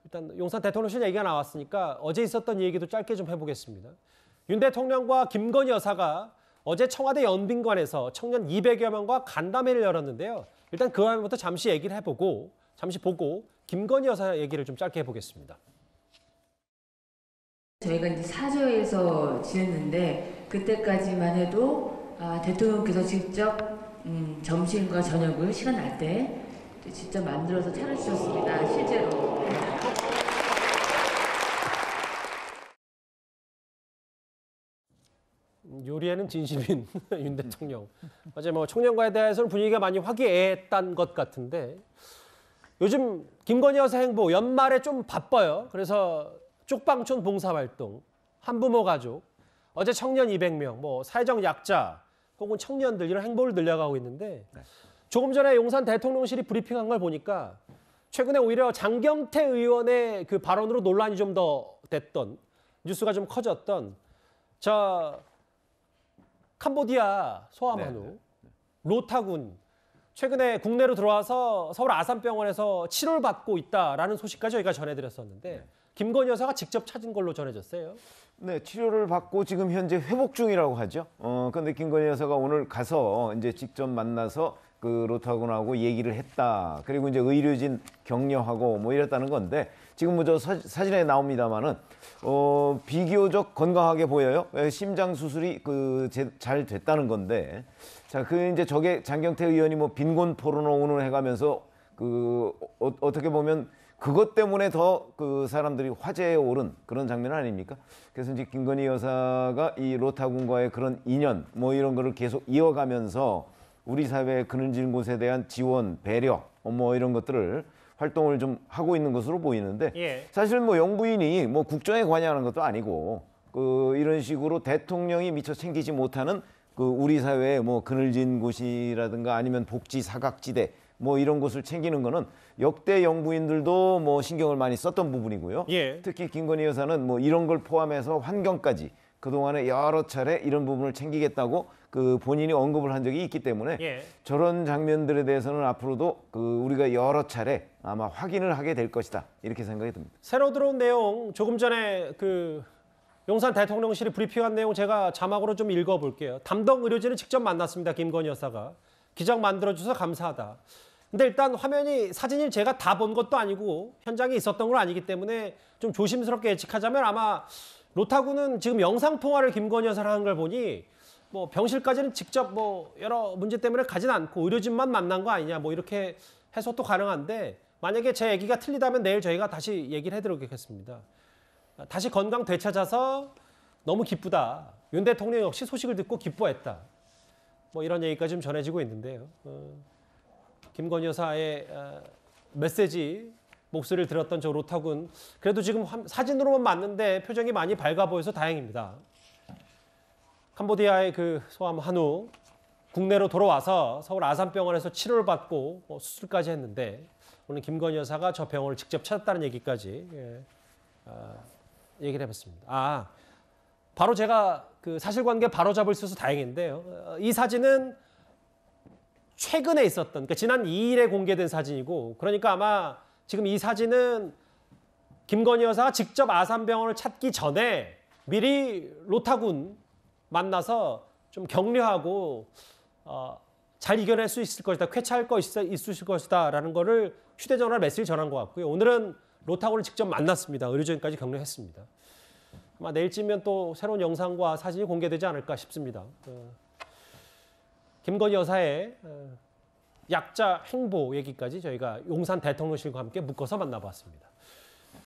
일단 용산 대통령실 얘기가 나왔으니까 어제 있었던 얘기도 짧게 좀 해보겠습니다. 윤 대통령과 김건희 여사가 어제 청와대 연빈관에서 청년 200여 명과 간담회를 열었는데요. 일단 그 화면부터 잠시 얘기를 해보고 잠시 보고 김건희 여사 얘기를 좀 짧게 해보겠습니다. 저희가 이제 사저에서 지냈는데 그때까지만 해도 대통령께서 직접 점심과 저녁을 시간 날 때 직접 만들어서 차려주셨습니다. 실제로. 요리에는 진심인 윤 대통령. 어제 뭐 청년과에 대해서는 분위기가 많이 화기애애했던 것 같은데 요즘 김건희 여사 행보 연말에 좀 바빠요. 그래서 쪽방촌 봉사활동, 한부모 가족, 어제 청년 200명, 뭐 사회적 약자 혹은 청년들 이런 행보를 늘려가고 있는데 조금 전에 용산 대통령실이 브리핑한 걸 보니까 최근에 오히려 장경태 의원의 그 발언으로 논란이 좀 더 됐던 뉴스가 좀 커졌던 저 캄보디아 소아만우 로타군 최근에 국내로 들어와서 서울 아산병원에서 치료를 받고 있다라는 소식까지 저희가 전해드렸었는데 김건희 여사가 직접 찾은 걸로 전해졌어요. 네, 치료를 받고 지금 현재 회복 중이라고 하죠. 근데 김건희 여사가 오늘 가서 이제 직접 만나서 그 로타군하고 얘기를 했다. 그리고 이제 의료진 격려하고 뭐 이랬다는 건데 지금 뭐 저 사진에 나옵니다만은 비교적 건강하게 보여요. 심장 수술이 잘 됐다는 건데 자, 이제 저게 장경태 의원이 뭐 빈곤 포르노 해가면서 어떻게 보면 그것 때문에 더 그 사람들이 화제에 오른 그런 장면 아닙니까? 그래서 이제 김건희 여사가 이 로타군과의 그런 인연 뭐 이런 거를 계속 이어가면서 우리 사회의 그늘진 곳에 대한 지원, 배려 뭐 이런 것들을 활동을 좀 하고 있는 것으로 보이는데 사실 뭐 영부인이 뭐 국정에 관여하는 것도 아니고 이런 식으로 대통령이 미처 챙기지 못하는 우리 사회의 뭐 그늘진 곳이라든가 아니면 복지 사각지대 뭐 이런 곳을 챙기는 거는 역대 영부인들도 뭐 신경을 많이 썼던 부분이고요. 특히 김건희 여사는 뭐 이런 걸 포함해서 환경까지 그동안에 여러 차례 이런 부분을 챙기겠다고 본인이 언급을 한 적이 있기 때문에 저런 장면들에 대해서는 앞으로도 우리가 여러 차례 아마 확인을 하게 될 것이다. 이렇게 생각이 듭니다. 새로 들어온 내용 조금 전에 용산 대통령실이 브리핑한 내용 제가 자막으로 좀 읽어볼게요. 담당 의료진을 직접 만났습니다. 김건희 여사가. 기적 만들어줘서 감사하다. 근데 일단 사진을 제가 다 본 것도 아니고 현장에 있었던 건 아니기 때문에 좀 조심스럽게 예측하자면 아마 로타군은 지금 영상통화를 김건희 여사랑 한 걸 보니 뭐 병실까지는 직접 뭐 여러 문제 때문에 가진 않고 의료진만 만난 거 아니냐 뭐 이렇게 해석도 가능한데 만약에 제 얘기가 틀리다면 내일 저희가 다시 얘기를 해드리겠습니다. 다시 건강 되찾아서 너무 기쁘다. 윤 대통령 역시 소식을 듣고 기뻐했다. 뭐 이런 얘기까지 좀 전해지고 있는데요. 김건희 여사의 메시지 목소리를 들었던 저 로타군 그래도 지금 사진으로만 봤는데 표정이 많이 밝아 보여서 다행입니다. 캄보디아의 소아만우 국내로 돌아와서 서울 아산병원에서 치료를 받고 수술까지 했는데 오늘 김건희 여사가 저 병원을 직접 찾았다는 얘기까지 얘기를 해봤습니다. 바로 제가 사실관계 바로잡을 수 있어서 다행인데요. 이 사진은 최근에 있었던, 그러니까 지난 2일에 공개된 사진이고, 그러니까 아마 지금 이 사진은 김건희 여사가 직접 아산병원을 찾기 전에 미리 로타군 만나서 좀 격려하고 잘 이겨낼 수 있을 것이다, 쾌차할 있으실 것이다라는 거를 휴대전화 메시지 전한 것 같고요. 오늘은 로타군을 직접 만났습니다. 의료진까지 격려했습니다. 아마 내일쯤이면 또 새로운 영상과 사진이 공개되지 않을까 싶습니다. 김건희 여사의 약자 행보 얘기까지 저희가 용산 대통령실과 함께 묶어서 만나봤습니다.